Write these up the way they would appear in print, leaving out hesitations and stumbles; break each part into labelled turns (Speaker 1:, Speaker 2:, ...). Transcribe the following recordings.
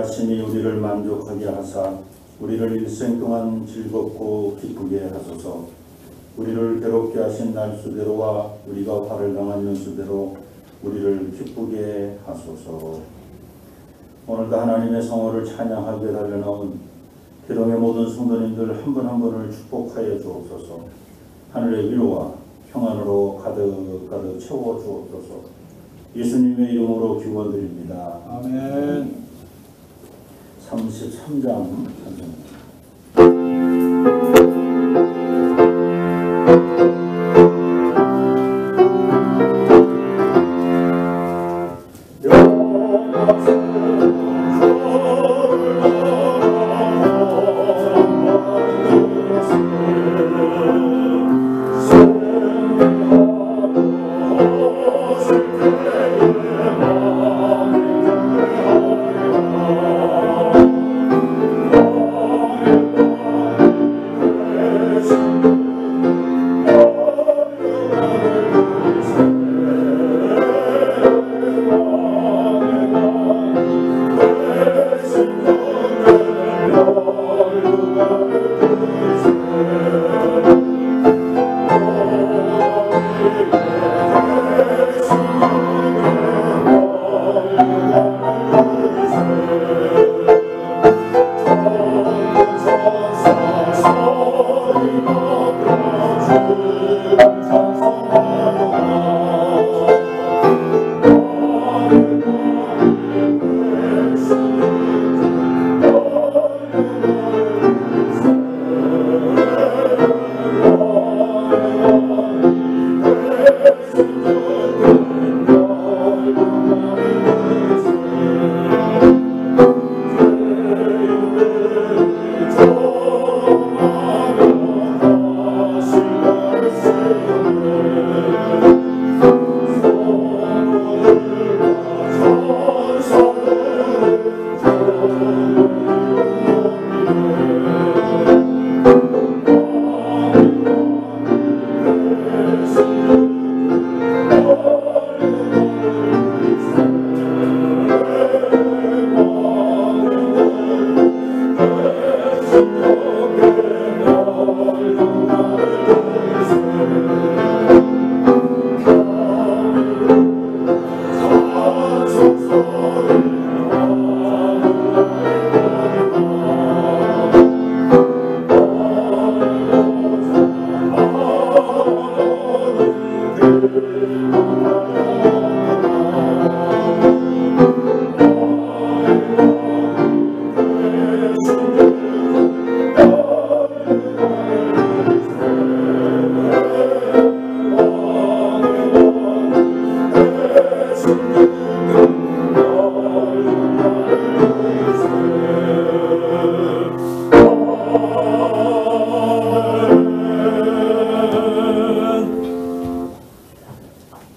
Speaker 1: 자신이 우리를 만족하게 하사 우리를 일생 동안 즐겁고 기쁘게 하소서. 우리를 괴롭게 하신 날수대로와 우리가 화를 당한 연수대로 우리를 기쁘게 하소서. 오늘도 하나님의 성호를 찬양하게 달려나온 기동의 모든 성도님들 한 분 한 분을 축복하여 주옵소서. 하늘의 위로와 평안으로 가득 채워 주옵소서. 예수님의 이름으로 기원드립니다.
Speaker 2: 아멘.
Speaker 1: 33장 찬송입니다.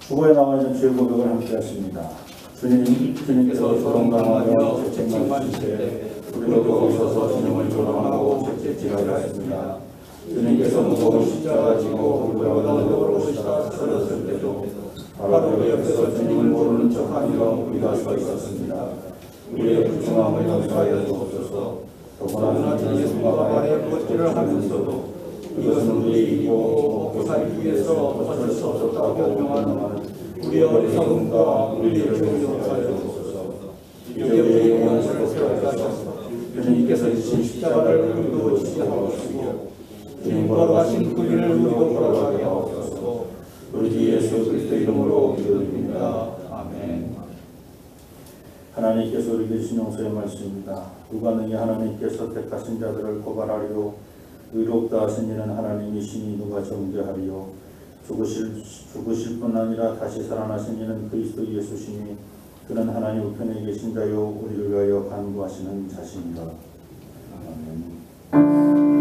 Speaker 1: 주보에 나와 있는 죄 고백을 함께 하십니다. 주님께서 조롱당하며 책망을 주실 때 우리도 거기서서 주님을 조롱하고 채찍질하려 했습니다. 주님께서 무거운 십자가 지고 울부짖는 도로 오시다 쓰러졌을 때도 바로 그 옆에서 주님을 모르는 척하며 우리가 서 있었습니다. 우리의 불충함을 용서하여 주옵소서. 더구나 주님의 손과 발에 뻗기를 하면서도 이것은 우리의 일이고 먹고 살기 위해서 어쩔 수 없었다고 변명하는 우리의 어리석음과 우리의 죄를 용서하여 주옵소서. 이제 우리의 영혼을 새롭게 하셔서 주님께서 지신 십자가를 우리도 지게 하옵시고 주님 걸어가신 그 길을 우리도 걸어가게 하옵소서. 우리 주 예수 그리스도 이름으로 기도드립니다. 아멘. 하나님께서 우리에게 주신 용서의 말씀입니다. 누가 능히 하나님께서 택하신 자들을 고발하리요 의롭다 하신 이는 하나님이시니 누가 정죄하리요. 죽으실 뿐 아니라 다시 살아나신 이는 그리스도 예수시니 그는 하나님 우편에 계신 자요 우리를 위하여 간구하시는 자신이라. 아멘.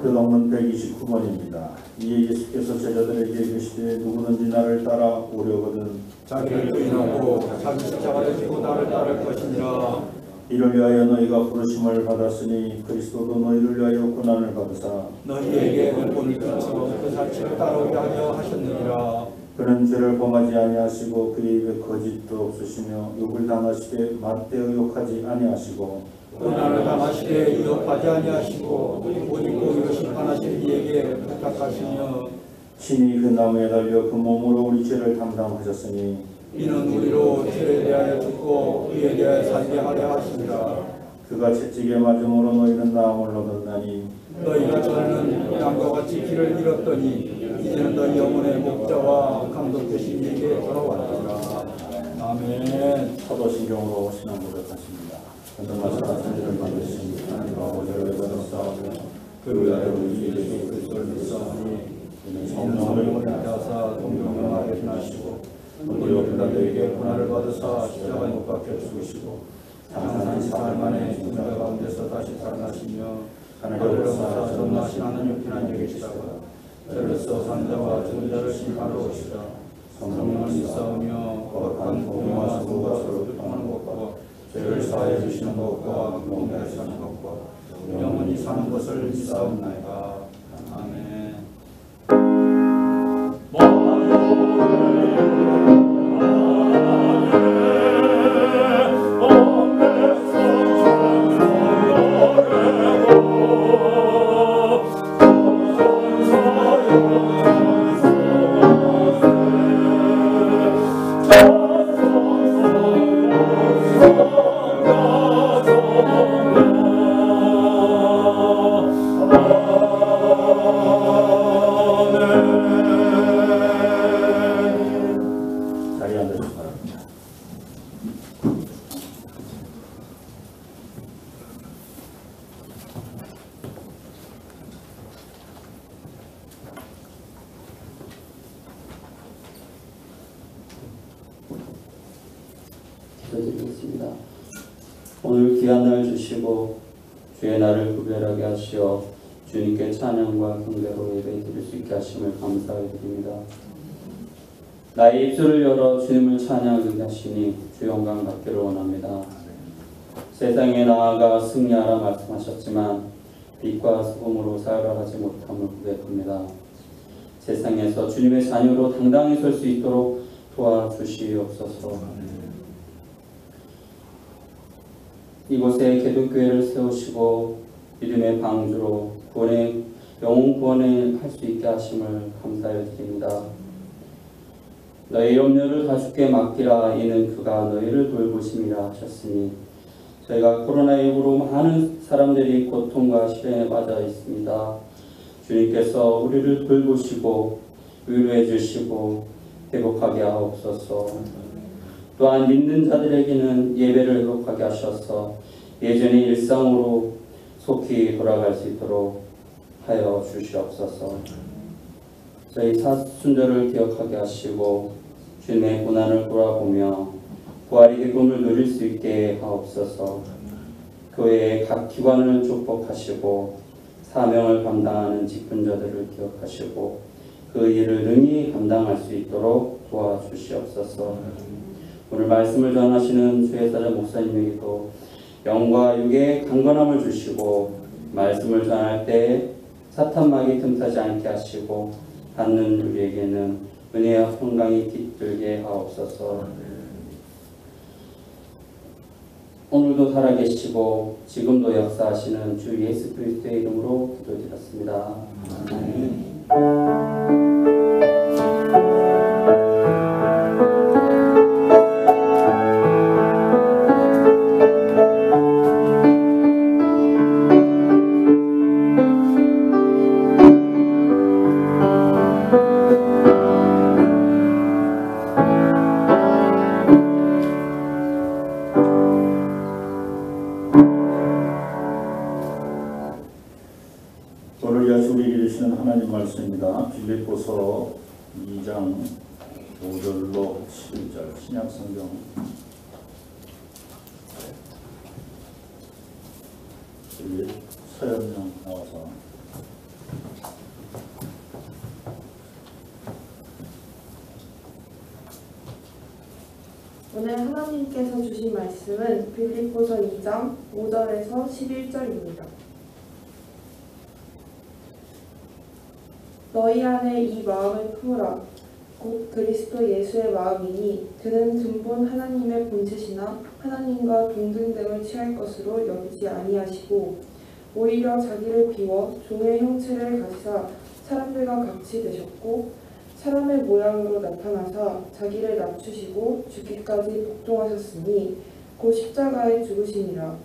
Speaker 1: 학교동문 129번입니다. 이에 예수께서 제자들에게 이르시되 누구든지 나를 따라 오려거든
Speaker 2: 자기를 부인하고 자기 십자가를 지고 나를 따를 것이니라.
Speaker 1: 이를 위하여 너희가 부르심을 받았으니 그리스도도 너희를 위하여 고난을 받으사
Speaker 2: 너희에게 은권을 끼쳐 그 사실을 따르게 하려 하셨느니라.
Speaker 1: 그는 죄를 범하지 아니하시고 그의 입에 거짓도 없으시며 욕을 당하시되 맞대어 욕하지 아니하시고
Speaker 2: 고난을 당하시되 유혹하지 아니하시고 오직 공의로 심판하실 이에게 부탁하시며
Speaker 1: 친히 그 나무에 달려 그 몸으로 우리 죄를 담당하셨으니
Speaker 2: 이는 우리로 죄에 대하여 죽고 의에 대하여 살게 하려 하시니라.
Speaker 1: 그가 채찍에 맞음으로 너희는 나음을 얻었나니
Speaker 2: 너희가 전에는 양과 같이 길을 잃었더니 이제는 너희 영혼의 목자와 감독 되신 이에게 돌아왔느니라. 아멘.
Speaker 1: 사도신경으로 신앙 고백하십니다. 건너마사 천지를 만드신 하나님 아버지를 외면하사오며 그를 위하여 우리 예수 그리스도를 믿사오니 이는 성령을 인하사 동정하여 행하시고 우리 어린아들에게 고난을 받으사 십자가에 못 박혀 죽으시고 장사한 4일 만에 죽은 자 가운데서 다시 살아나시며 하늘로서 전능하신 하나님 편안히 계시다가 저로서 산 자와 죽은 자를 심판하러 오시다. 성령을 믿사오며 거룩한 공의와 성부가 서로 교통하는 것과 죄를 사하여 주시는 것과 공의를 사는 것과 영원히 사는 것을 믿사옵나이다. 아멘. 자리에 앉으시기 바랍니다.
Speaker 3: 기도드리겠습니다. 오늘 귀한 날 주시고 주의 날을 구별하게 하시어 주님께 찬양과 경배로 예배드릴 수 있게 하심을 감사하게 드립니다. 나의 입술을 열어 주님을 찬양하게 하시니 주 영광 받기를 원합니다. 세상에 나아가 승리하라 말씀하셨지만 빛과 소금으로 살아가지 못함을 고백합니다. 세상에서 주님의 자녀로 당당히 설 수 있도록 도와주시옵소서. 이곳에 기독교회를 세우시고 믿음의 방주로 구원의 영혼 구원을 할 수 있게 하심을 감사해 드립니다. 너희 염려를 다 주께 맡기라. 이는 그가 너희를 돌보심이라 하셨으니 저희가 코로나19로 많은 사람들이 고통과 시련에 빠져 있습니다. 주님께서 우리를 돌보시고 위로해 주시고 회복하게 하옵소서. 또한 믿는 자들에게는 예배를 회복하게 하셔서 예전의 일상으로 속히 돌아갈 수 있도록 하여 주시옵소서. 저희 사순절을 기억하게 하시고 주님의 고난을 돌아보며 부활의 기쁨을 누릴 수 있게 하옵소서. 교회의 각 기관을 축복하시고 사명을 감당하는 직분자들을 기억하시고 그 일을 능히 감당할 수 있도록 도와주시옵소서. 오늘 말씀을 전하시는 주의 사자 목사님에게도 영과 육의 강건함을 주시고 말씀을 전할 때 사탄막이 틈타지 않게 하시고 받는 우리에게는 은혜와 평강이 깃들게 하옵소서. 오늘도 살아계시고 지금도 역사하시는 주 예수 그리스도의 이름으로 기도드렸습니다. 아멘.
Speaker 1: 오늘 야수 우리에게 주시는 하나님 말씀입니다. 빌립보서 2장 5절로 11절 신약성경 서연명 나와서
Speaker 4: 하나님께서 주신 말씀은 빌립보서 2장 5절에서 11절입니다. 너희 안에 이 마음을 품으라. 곧 그리스도 예수의 마음이니 그는 근본 하나님의 본체시나 하나님과 동등됨을 취할 것으로 여기지 아니하시고 오히려 자기를 비워 종의 형체를 가지사 사람들과 같이 되셨고 사람의 모양으로 나타나사 자기를 낮추시고 죽기까지 복종하셨으니 곧 십자가에 죽으시니라.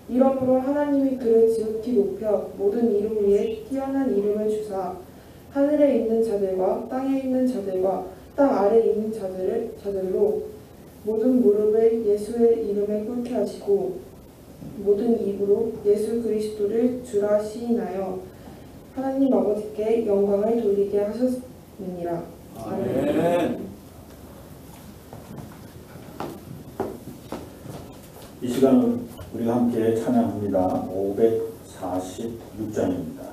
Speaker 4: 이러므로 하나님이 그를 지극히 높여 모든 이름 위에 뛰어난 이름을 주사 하늘에 있는 자들과 땅에 있는 자들과 땅 아래에 있는 자들로 모든 무릎을 예수의 이름에 꿇게 하시고 모든 입으로 예수 그리스도를 주라 시인하여 하나님 아버지께 영광을 돌리게 하셨느니라.
Speaker 2: 아멘.
Speaker 1: 이 시간은 우리가 함께 찬양합니다. 546장입니다.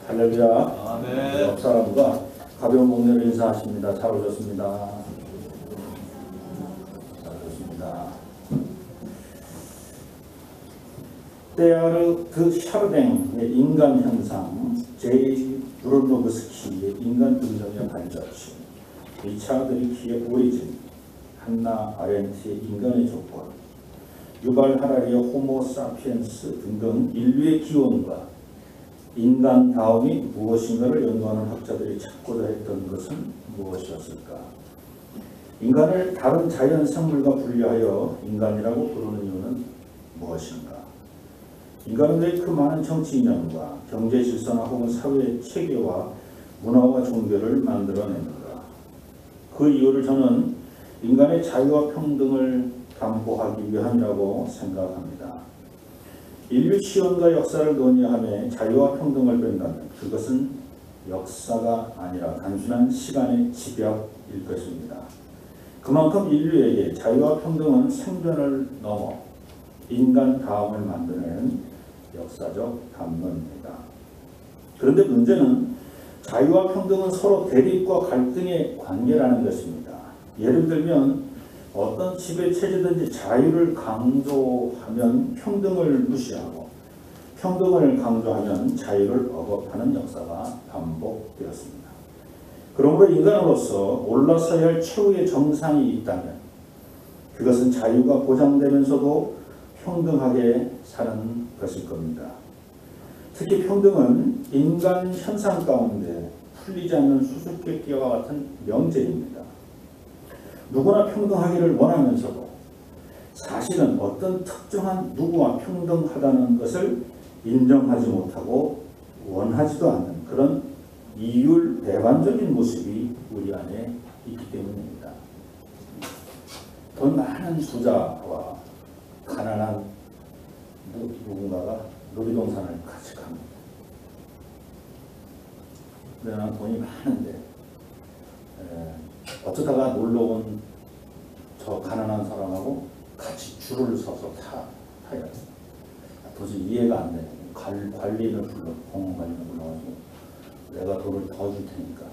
Speaker 1: 할렐루야. 옆 사람과 가벼운 목례로 인사하십니다. 잘 오셨습니다. 잘 오셨습니다. 테아르 샤르댕의 인간 현상, 제이 브로노브스키의 인간 긍정의 발자취, 리차드 리키의 오리진, 한나 아렌트의 인간의 조건, 유발 하라리의 호모 사피엔스 등등 인류의 기원과 인간 다음이 무엇인가를 연구하는 학자들이 찾고자 했던 것은 무엇이었을까? 인간을 다른 자연 생물과 분리하여 인간이라고 부르는 이유는 무엇인가? 인간은 왜 그 많은 정치 이념과 경제 질서나 혹은 사회의 체계와 문화와 종교를 만들어내는가? 그 이유를 저는 인간의 자유와 평등을 담보하기 위함이라고 생각합니다. 인류 치연과 역사를 논의하며 자유와 평등을 뺀다면 그것은 역사가 아니라 단순한 시간의 집약일 것입니다. 그만큼 인류에게 자유와 평등은 생존을 넘어 인간 다음을 만드는 역사적 담론입니다. 그런데 문제는 자유와 평등은 서로 대립과 갈등의 관계라는 것입니다. 예를 들면 어떤 지배 체제든지 자유를 강조하면 평등을 무시하고 평등을 강조하면 자유를 억압하는 역사가 반복되었습니다. 그러므로 인간으로서 올라서야 할 최후의 정상이 있다면 그것은 자유가 보장되면서도 평등하게 사는 것일 겁니다. 특히 평등은 인간 현상 가운데 풀리지 않는 수수께끼와 같은 명제입니다. 누구나 평등하기를 원하면서도 사실은 어떤 특정한 누구와 평등하다는 것을 인정하지 못하고 원하지도 않는 그런 이율배반적인 모습이 우리 안에 있기 때문입니다. 돈 많은 부자와 가난한 누군가가 놀이동산을 같이 갑니다. 내가 돈이 많은데 어쩌다가 놀러온 저 가난한 사람하고 같이 줄을 서서 타야 돼. 도저히 이해가 안 돼. 관리인을 불러, 공원관리인을 불러가지고 내가 돈을 더 줄 테니까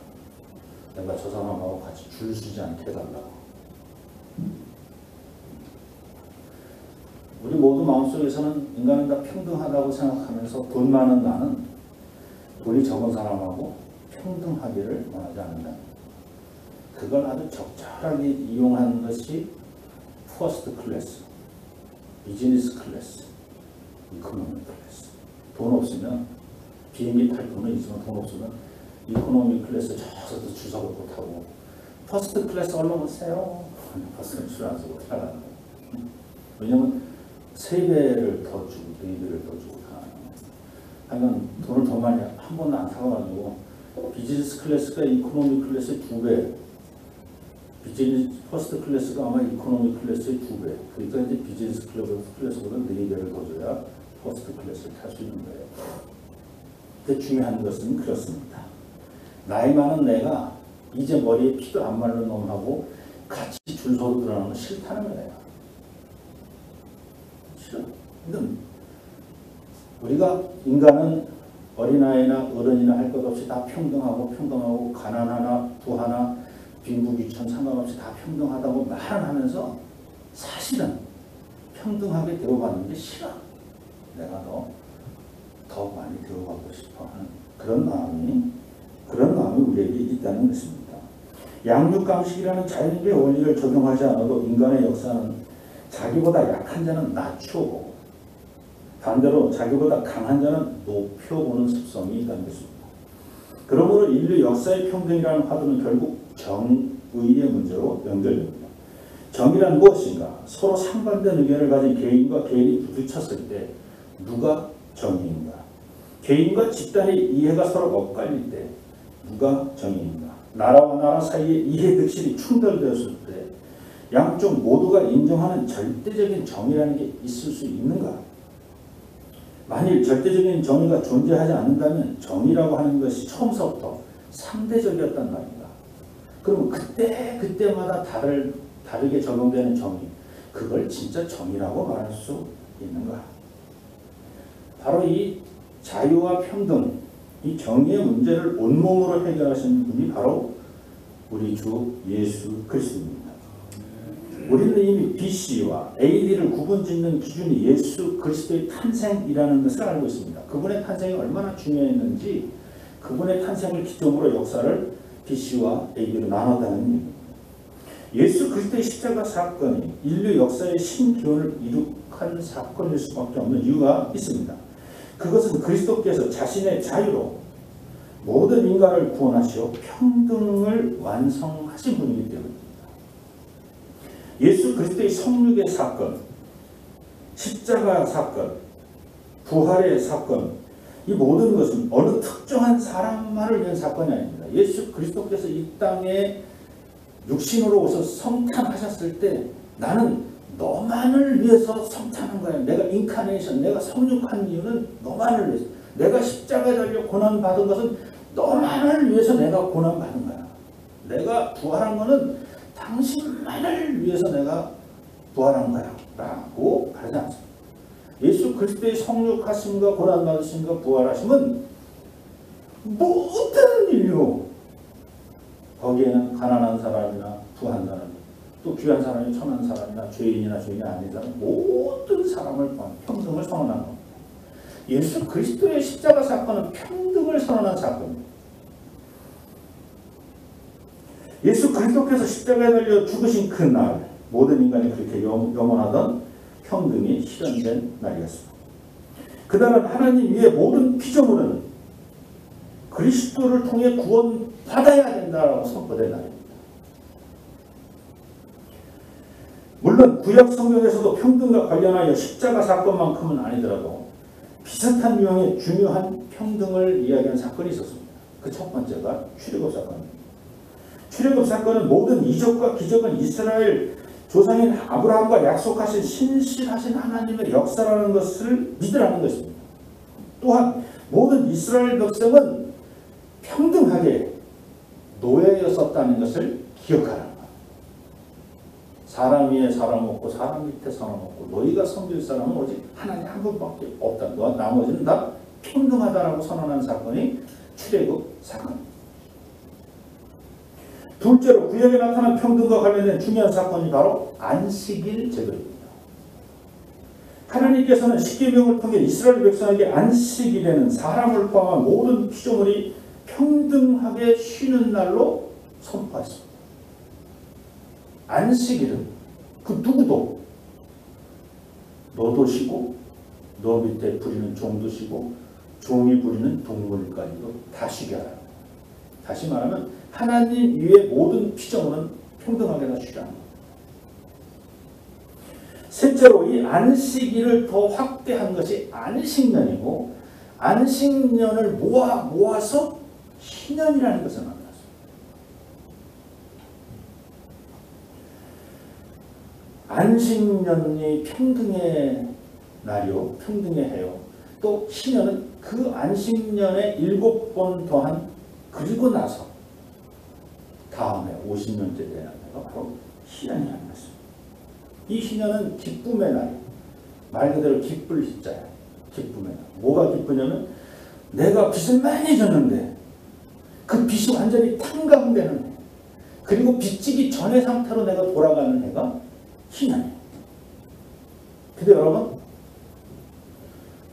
Speaker 1: 내가 저 사람하고 같이 줄 서지 않게 해달라고. 우리 모두 마음속에서는 인간은 다 평등하다고 생각하면서 돈 많은 나는 돈이 적은 사람하고 평등하기를 원하지 않는다. 그걸 아주 적절하게 이용한 것이 퍼스트 클래스, 비즈니스 클래스, 이코노미 클래스. 돈 없으면 비행기 탈 돈은 있지만 돈 없으면 이코노미 클래스 저서도 줄 서고 타고 퍼스트 클래스 얼른 오세요. 퍼스트 줄 안 서고 타라는 거예요. 왜냐면 3배를 더 주고 4배를 더 주고 타는 하여간 돈을 더 많이 한 번도 안 타가지고 비즈니스 클래스가 이코노미 클래스의 2배, 비즈니스 퍼스트 클래스가 아마 이코노미 클래스의 2배. 그러니까 이제 비즈니스 클래스보다 4배를 더 줘야 퍼스트 클래스를 탈 수 있는 거예요. 근데 중요한 것은 그렇습니다. 나이 많은 내가 이제 머리에 피도 안 마른 놈하고 같이 줄 서고 들어가는 건 싫다는 거예요. 싫어. 근데 우리가 인간은 어린아이나 어른이나 할 것 없이 다 평등하고 가난하나 부하나 빈부귀천 상관없이 다 평등하다고 말을 하면서 사실은 평등하게 대우받는 게 싫어. 내가 더 많이 대우받고 싶어 하는 그런 마음이 우리에게 있다는 것입니다. 양육감식이라는 자연의 원리를 적용하지 않아도 인간의 역사는 자기보다 약한 자는 낮추고 반대로 자기보다 강한 자는 높여보는 습성이 있다는 것입니다. 그러므로 인류 역사의 평등이라는 화두는 결국 정의의 문제로 연결됩니다. 정의란 무엇인가? 서로 상반된 의견을 가진 개인과 개인이 부딪혔을 때 누가 정의인가? 개인과 집단의 이해가 서로 엇갈릴 때 누가 정의인가? 나라와 나라 사이의 이해 득실이 충돌되었을 때 양쪽 모두가 인정하는 절대적인 정의라는 게 있을 수 있는가? 만일 절대적인 정의가 존재하지 않는다면 정의라고 하는 것이 처음서부터 상대적이었단 말입니다. 그럼 그때마다 다르게 적용되는 정의, 그걸 진짜 정의라고 말할 수 있는가? 바로 이 자유와 평등, 이 정의의 문제를 온몸으로 해결하신 분이 바로 우리 주 예수 그리스도입니다. 우리는 이미 BC와 AD를 구분짓는 기준이 예수 그리스도의 탄생이라는 것을 알고 있습니다. 그분의 탄생이 얼마나 중요했는지 그분의 탄생을 기점으로 역사를 BC와 AD로 나눴다는 얘기입니다. 예수 그리스도의 십자가 사건이 인류 역사의 신기원을 이룩한 사건일 수밖에 없는 이유가 있습니다. 그것은 그리스도께서 자신의 자유로 모든 인간을 구원하시어 평등을 완성하신 분이기 때문입니다. 예수 그리스도의 성육의 사건, 십자가 사건, 부활의 사건, 이 모든 것은 어느 특정한 사람만을 위한 사건이 아닙니다. 예수 그리스도께서 이 땅에 육신으로 오셔서 성탄하셨을 때 나는 너만을 위해서 성탄한 거야. 내가 인카네이션, 내가 성육한 이유는 너만을 위해서. 내가 십자가에 달려 고난받은 것은 너만을 위해서 내가 고난받은 거야. 내가 부활한 것은 당신만을 위해서 내가 부활한 거야 라고 하지 않습니다. 예수 그리스도의 성육하심과 고난받으심과 부활하심은 모든 인류, 거기에는 가난한 사람이나 부한 사람, 또 귀한 사람이 천한 사람이나 죄인이나 죄인이 아닌 사람, 모든 사람을 평등을 선언한 겁니다. 예수 그리스도의 십자가 사건은 평등을 선언한 사건입니다. 예수 그리스도께서 십자가에 달려 죽으신 그 날, 모든 인간이 그렇게 염원하던 평등이 실현된 날이었습니다. 그날은 하나님 위에 모든 피조물은 그리스도를 통해 구원받아야 된다고 선포된 날입니다. 물론 구약 성경에서도 평등과 관련하여 십자가 사건만큼은 아니더라도 비슷한 유형의 중요한 평등을 이야기한 사건이 있었습니다. 그 첫 번째가 출애굽 사건입니다. 출애굽 사건은 모든 이적과 기적은 이스라엘 조상인 아브라함과 약속하신 신실하신 하나님의 역사라는 것을 믿으라는 것입니다. 또한 모든 이스라엘 백성은 평등하게 노예였었다는 것을 기억하라는 것. 사람 위에 사람 없고 사람 밑에 사람 없고 너희가 섬길 사람은 오직 하나님 한 분밖에 없다. 너와 나머지는 다 평등하다라고 선언한 사건이 출애굽 사건입니다. 둘째로 구약에 나타난 평등과 관련된 중요한 사건이 바로 안식일 제도입니다. 하나님께서는 십계명을 통해 이스라엘 백성에게 안식일에는 사람을 포함한 모든 피조물이 평등하게 쉬는 날로 선포했습니다. 안식일은 그 누구도 너도 쉬고 너 밑에 부리는 종도 쉬고 종이 부리는 동물까지도 다 쉬게 하라. 다시 말하면 하나님 위에 모든 피조물은 평등하게 다 쉬라는 겁니다. 셋째로 이 안식일을 더 확대한 것이 안식년이고 안식년을 모아서 희년이라는 것을 만들었습니다. 안식년이 평등의 날이요, 평등의 해요. 또 희년은 그 안식년에 7번 더한 그리고 나서 다음에 50년째 되는 해가 바로 희년이라는 것입니다. 이 희년은 기쁨의 날, 말 그대로 기쁠 희자야. 기쁨의 날. 뭐가 기쁘냐면 내가 빚을 많이 졌는데 그 빚이 완전히 탕감되는 해. 그리고 빚지기 전의 상태로 내가 돌아가는 해가 희년이에요. 근데 여러분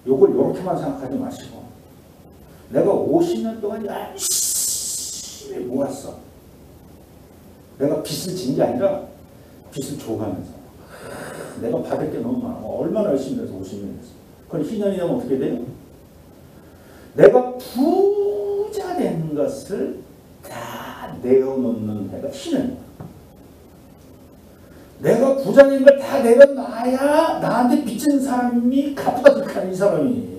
Speaker 1: 요걸 이렇게만 생각하지 마시고 내가 50년 동안 열심히 모았어. 내가 빚을 진 게 아니라 빚을 줘가면서 내가 받을 게 너무 많아. 얼마나 열심히 해서 50년 했어. 그럼 희년이 되면 어떻게 돼요? 내가 부자 된 것을 다 내어놓는 해가 희년이야. 내가 부자 된 걸 다 내려놔야 나한테 빚진 사람이 갚아줄까 이 사람이.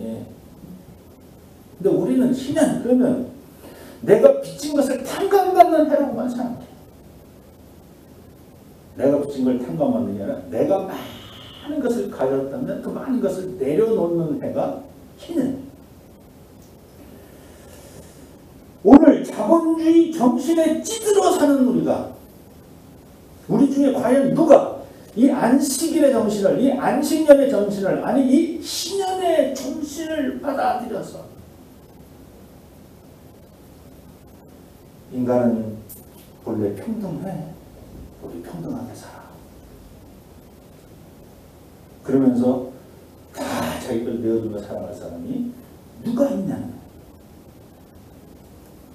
Speaker 1: 근데 우리는 희년 그러면 내가 빚진 것을 탕감받는 해라고만 생각해. 내가 빚진 걸 탕감받는 게 아니라 내가 많은 것을 가졌다면 그 많은 것을 내려놓는 해가 희년. 오늘 자본주의 정신에 찌들어 사는 우리 중에 과연 누가 이 안식일의 정신을, 이 안식년의 정신을, 아니 이 희년의 정신을 받아들여서 인간은 본래 평등해. 우리 평등하게 살아. 그러면서 다 자기를 내어주며 살아갈 사람이 누가 있냐는 거예요.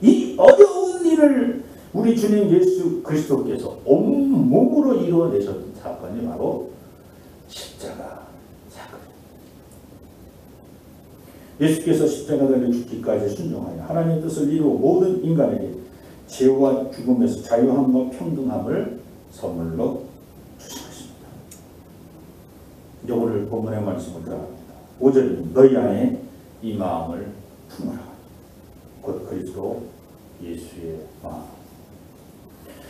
Speaker 1: 이 어려운 일을 우리 주님 예수 그리스도께서 온몸으로 이루어내셨던 사건이 바로 십자가 사건입니다. 예수께서 십자가 달려 죽기까지 순종하여 하나님의 뜻을 이루어 모든 인간에게 죄와 죽음에서 자유함과 평등함을 선물로 주신 것입니다. 이제 오늘 본문의 말씀을 들어갑니다. 5절입니다. 너희 안에 이 마음을 품으라. 곧 그리스도 예수의 마음.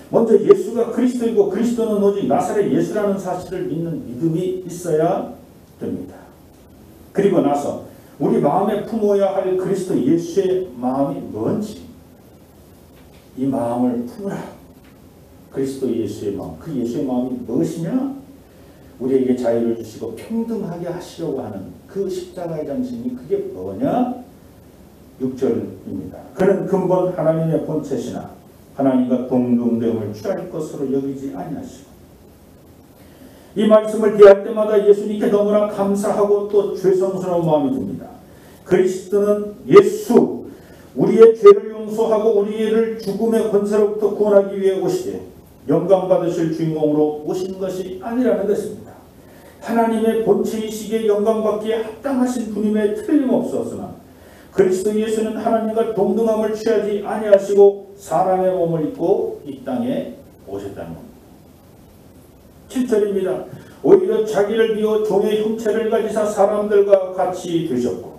Speaker 1: 먼저 예수가 그리스도이고 그리스도는 오직 나사렛 예수라는 사실을 믿는 믿음이 있어야 됩니다. 그리고 나서 우리 마음에 품어야 할 그리스도 예수의 마음이 뭔지 이 마음을 품으라. 그리스도 예수의 마음. 그 예수의 마음이 무엇이냐? 우리에게 자유를 주시고 평등하게 하시려고 하는 그 십자가의 정신이 그게 뭐냐? 6절입니다. 그는 근본 하나님의 본체시나 하나님과 동등됨을 취할 것으로 여기지 아니하시고. 이 말씀을 대할 때마다 예수님께 너무나 감사하고 또 죄송스러운 마음이 듭니다. 그리스도는 예수, 우리의 죄를 용서하고 우리를 죽음의 권세로부터 구원하기 위해 오시되 영광 받으실 주인공으로 오신 것이 아니라는 것입니다. 하나님의 본체이시기에 영광 받기에 합당하신 분임에 틀림없었으나 그리스도 예수는 하나님과 동등함을 취하지 아니하시고 사람의 몸을 입고 이 땅에 오셨다는 겁니다. 7절입니다. 오히려 자기를 비워 종의 형체를 가지사 사람들과 같이 되셨고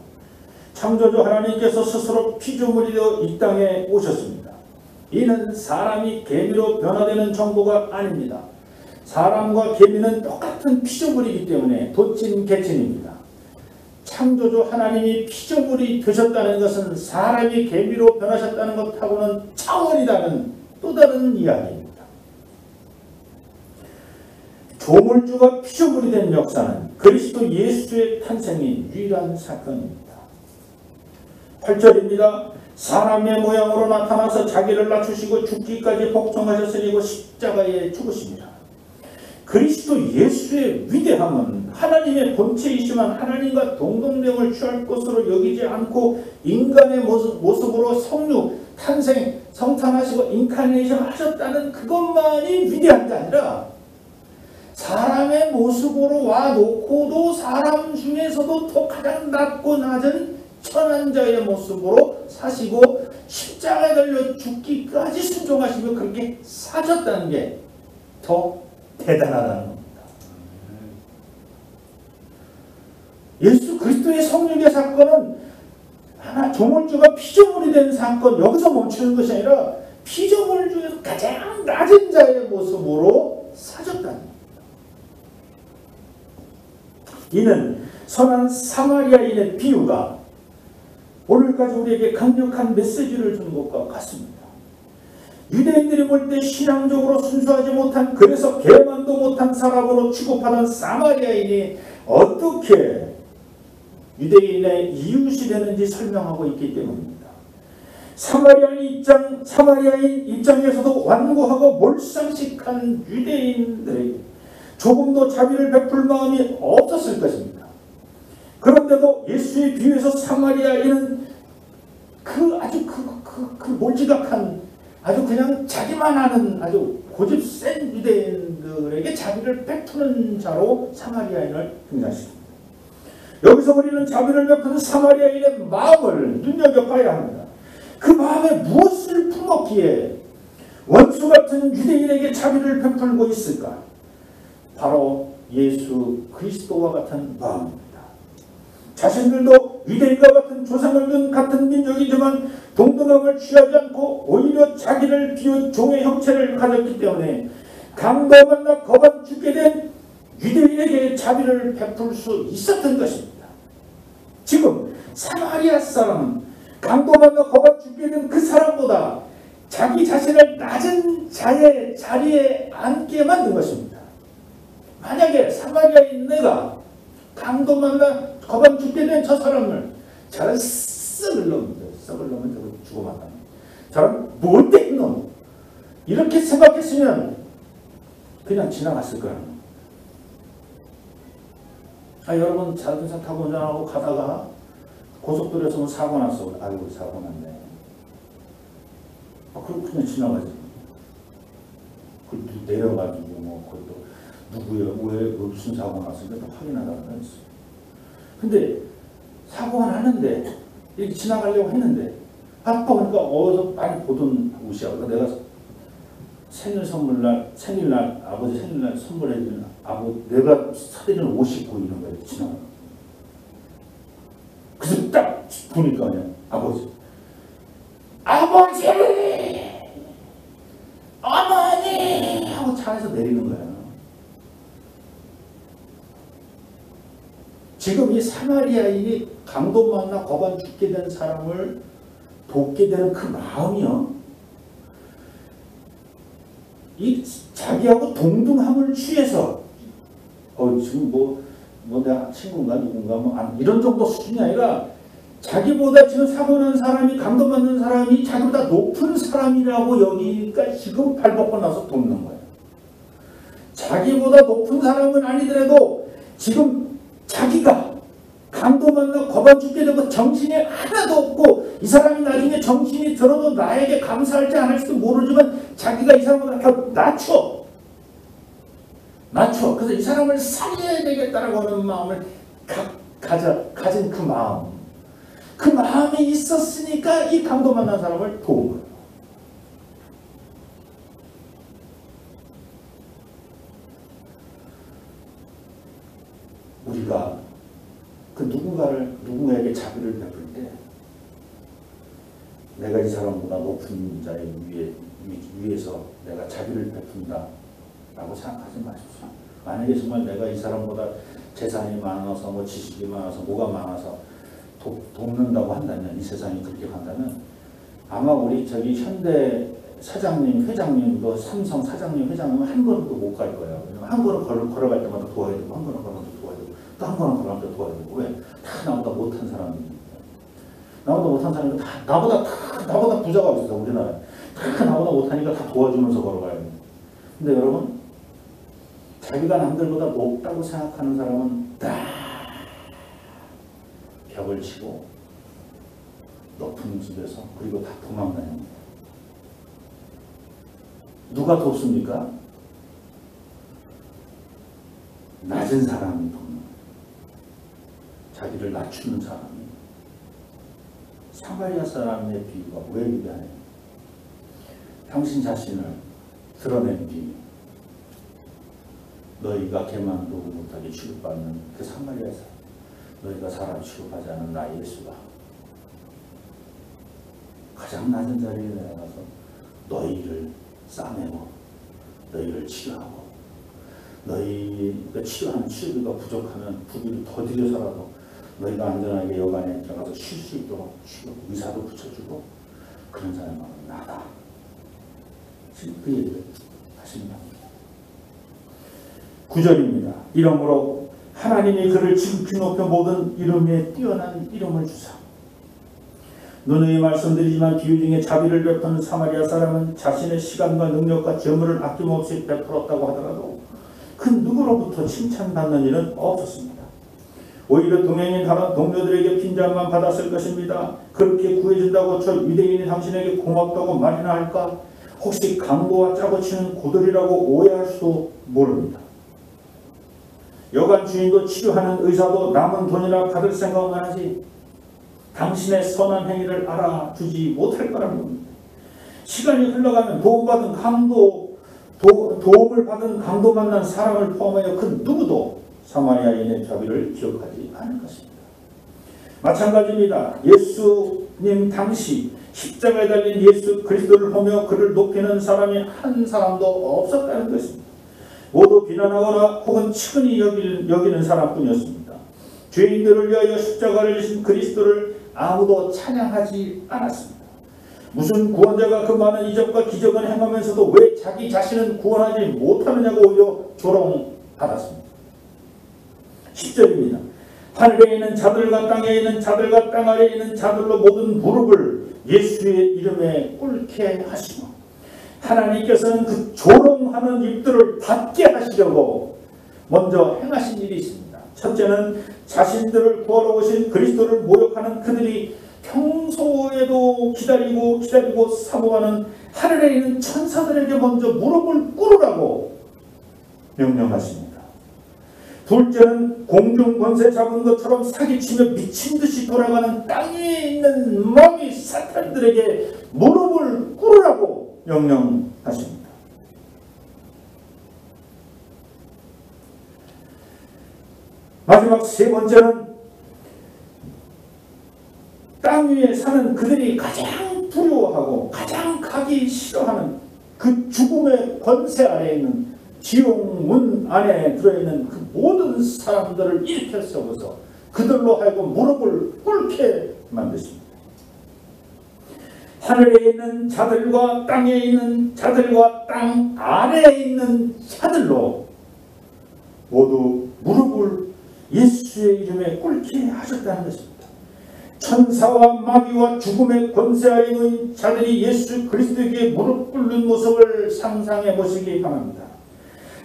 Speaker 1: 창조주 하나님께서 스스로 피조물이 되어 이 땅에 오셨습니다. 이는 사람이 개미로 변화되는 정도가 아닙니다. 사람과 개미는 똑같은 피조물이기 때문에 도찐개찐입니다. 창조주 하나님이 피조물이 되셨다는 것은 사람이 개미로 변하셨다는 것하고는 차원이 다른 또 다른 이야기입니다. 조물주가 피조물이 된 역사는 그리스도 예수의 탄생이 유일한 사건입니다. 8절입니다. 사람의 모양으로 나타나서 자기를 낮추시고 죽기까지 복종하셨으니 그 십자가에 죽으십니다. 그리스도 예수의 위대함은 하나님의 본체이시만 하나님과 동등됨을 취할 것으로 여기지 않고 인간의 모습으로 성류, 탄생, 성탄하시고 인카네이션 하셨다는 그것만이 위대한 게 아니라 사람의 모습으로 와놓고도 사람 중에서도 더 가장 낮고 낮은 천한 자의 모습으로 사시고 십자가에 달려 죽기까지 순종하시며 그렇게 사셨다는 게 더 대단하다는 겁니다. 예수 그리스도의 성육의 사건은 하나 조물주가 피조물이 된 사건 여기서 멈추는 것이 아니라 피조물 중에서 가장 낮은 자의 모습으로 사셨다는 겁니다. 이는 선한 사마리아인의 비유가 오늘까지 우리에게 강력한 메시지를 주는 것과 같습니다. 유대인들이 볼 때 신앙적으로 순수하지 못한 그래서 개만도 못한 사람으로 취급하던 사마리아인이 어떻게 유대인의 이웃이 되는지 설명하고 있기 때문입니다. 사마리아인 입장에서도 완고하고 몰상식한 유대인들에게 조금도 자비를 베풀 마음이 없었을 것입니다. 그런데도 예수의 비유에서 사마리아인은 아주 몰지각한 아주 그냥 자기만 아는 아주 고집 센 유대인들에게 자비를 베푸는 자로 사마리아인을 등장시킵니다. 여기서 우리는 자비를 베푸는 사마리아인의 마음을 눈여겨봐야 합니다. 그 마음에 무엇을 품었기에 원수 같은 유대인에게 자비를 베풀고 있을까? 바로 예수 그리스도와 같은 마음입니다. 자신들도 유대인과 같은 조상을 둔 같은 민족이지만 동등함을 취하지 않고 오히려 자기를 비운 종의 형체를 가졌기 때문에 강도 만나 거반 죽게 된 유대인에게 자비를 베풀 수 있었던 것입니다. 지금 사마리아 사람은 강도 만나 거반 죽게 된 그 사람보다 자기 자신을 낮은 자의 자리에 앉게 만든 것입니다. 만약에 사마리아인 내가 강도 만나 거반 죽게 된 저 사람을 저런 썩을 놈들, 썩을 놈은 저거 죽어만다. 저런 못된 놈 이렇게 생각했으면 그냥 지나갔을 거야. 여러분 자동차 타고 운전하고 가다가 고속도로에서 사고 났어. 아이고 사고 났네. 그럼 그냥 지나가지. 내려가지고 그것도 누구야, 왜 무슨 사고 났으니까 확인하다가 했어. 근데 사고가 났는데 이렇게 지나가려고 했는데 아빠 보니까 어디서 많이 보던 옷이야. 내가 생일날 아버지 생일날 선물해주는 내가 사드리는 옷 입고 있는 거야. 지나가. 그래서 딱 보니까 그냥 아버지 어머니 하고 차에서 내리는 거야. 지금 이 사마리아인이 강도 만나 거반 죽게 된 사람을 돕게 되는 그 마음이요. 이 자기하고 동등함을 취해서 지금 내 친구인가 누군가 이런 정도 수준이 아니라 자기보다 지금 사고난 사람이, 감동받는 사람이 자기보다 높은 사람이라고 여기니까 지금 발벗고 나서 돕는 거예요. 자기보다 높은 사람은 아니더라도 지금 자기가 감동받는 거반 죽게 되고 정신이 하나도 없고 이 사람이 나중에 정신이 들어도 나에게 감사할지 안 할지도 모르지만 자기가 이 사람보다 더 낮춰. 그래서 이 사람을 살려야 되겠다라고 하는 마음을 가진 그 마음. 그 마음이 있었으니까 이 강도 만난 사람을 도운 거예요. 우리가 그 누군가에게 자비를 베풀 때 내가 이 사람보다 높은 자의 위에서 내가 자비를 베푼다 라고 생각하지 마십시오. 만약에 정말 내가 이 사람보다 재산이 많아서 뭐 지식이 많아서 뭐가 많아서 돕는다고 한다면, 이 세상이 그렇게 간다면 아마 우리 저기 현대 사장님, 회장님도 삼성 사장님, 회장님은 한 걸음도 못 갈 거예요. 한 걸음 걸어갈 때마다 도와야 되고, 한 걸음 걸어갈 때 도와야 되고, 또 한 걸음 걸어갈 때 도와야 되고. 왜? 다 나보다 못한 사람이니까. 나보다 못한 사람이 다 나보다 부자가 없어요. 우리나라에 다 나보다 못하니까 다 도와주면서 걸어가야 돼요. 근데 여러분, 자기가 남들보다 높다고 생각하는 사람은 다 벽을 치고 높은 집에서 그리고 다 도망다닙니다. 누가 돕습니까? 낮은 사람이 돕는 거예요. 자기를 낮추는 사람이. 사마리아 사람의 비유가 왜 위대하냐? 당신 자신을 드러낸 뒤 너희가 개만도 못하게 취급받는 그 사마리아 사람, 너희가 사람 취급하지 않은 나 예수가 가장 낮은 자리에 내려가서 너희를 싸매고 너희를 치료하고, 너희가 치료하는 치료비가 부족하면 부비를 더 들여서라도 너희가 안전하게 여관에 들어가서 쉴 수 있도록 치료, 의사도 붙여주고 그런 사람은 나다. 지금 그 얘기를 하십니다. 9절입니다. 이러므로 하나님이 그를 지극히 높여 모든 이름에 뛰어난 이름을 주사. 누누이 말씀드리지만 비유 중에 자비를 베푸는 사마리아 사람은 자신의 시간과 능력과 재물을 아낌없이 베풀었다고 하더라도 그 누구로부터 칭찬받는 일은 없었습니다. 오히려 동행인 다른 동료들에게 핀잔만 받았을 것입니다. 그렇게 구해준다고 저 유대인이 당신에게 고맙다고 말이나 할까? 혹시 강도와 짜고 치는 고들이라고 오해할 수도 모릅니다. 여관 주인도 치료하는 의사도 남은 돈이나 받을 생각만 하지 당신의 선한 행위를 알아주지 못할 거라는 겁니다. 시간이 흘러가면 도움을 받은 강도 만난 사람을 포함하여 그 누구도 사마리아인의 자비를 기억하지 않을 것입니다. 마찬가지입니다. 예수님 당시 십자가에 달린 예수 그리스도를 보며 그를 높이는 사람이 한 사람도 없었다는 것입니다. 모두 비난하거나 혹은 측은히 여기는 사람뿐이었습니다. 죄인들을 위하여 십자가를 지신 그리스도를 아무도 찬양하지 않았습니다. 무슨 구원자가 그 많은 이적과 기적을 행하면서도 왜 자기 자신은 구원하지 못하느냐고 오히려 조롱받았습니다. 10절입니다. 하늘에 있는 자들과 땅에 있는 자들과 땅 아래에 있는 자들로 모든 무릎을 예수의 이름에 꿇게 하시고, 하나님께서는 그 조롱하는 입들을 닫게 하시려고 먼저 행하신 일이 있습니다. 첫째는 자신들을 구하러 오신 그리스도를 모욕하는 그들이 평소에도 기다리고 사모하는 하늘에 있는 천사들에게 먼저 무릎을 꿇으라고 명령하십니다. 둘째는 공중 권세 잡은 것처럼 사기치며 미친 듯이 돌아가는 땅에 있는 마귀 사탄들에게 무릎을 꿇으라고 명령하십니다. 마지막 세 번째는 땅 위에 사는 그들이 가장 두려워하고 가장 가기 싫어하는 그 죽음의 권세 아래에 있는 지옥문 안에 들어있는 그 모든 사람들을 일으켜 세워서 그들로 하여금 무릎을 꿇게 만드십니다. 하늘에 있는 자들과 땅에 있는 자들과 땅 아래에 있는 자들로 모두 무릎을 예수의 이름에 꿇게 하셨다는 것입니다. 천사와 마귀와 죽음의 권세 아래 있는 자들이 예수 그리스도에게 무릎 꿇는 모습을 상상해 보시기 바랍니다.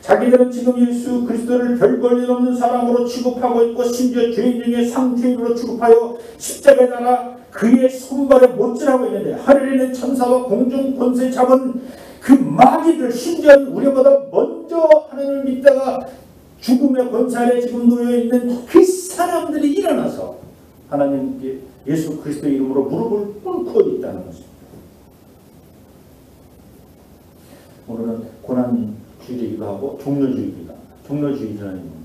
Speaker 1: 자기들은 지금 예수 그리스도를 별 볼일 없는 사람으로 취급하고 있고 심지어 죄인 중에 상죄인으로 취급하여 십자가에 달아 그의 손발에 못질하고 있는데 하늘에는 천사와 공중 권세 잡은 그 마귀들, 심지어 우리보다 먼저 하나님을 믿다가 죽음의 권세 아래 지금 놓여있는 그 사람들이 일어나서 하나님께 예수 그리스도의 이름으로 무릎을 꿇고 있다는 것입니다. 오늘은 고난주의이기도 하고 종려주의이기도 합니다. 종려주의라는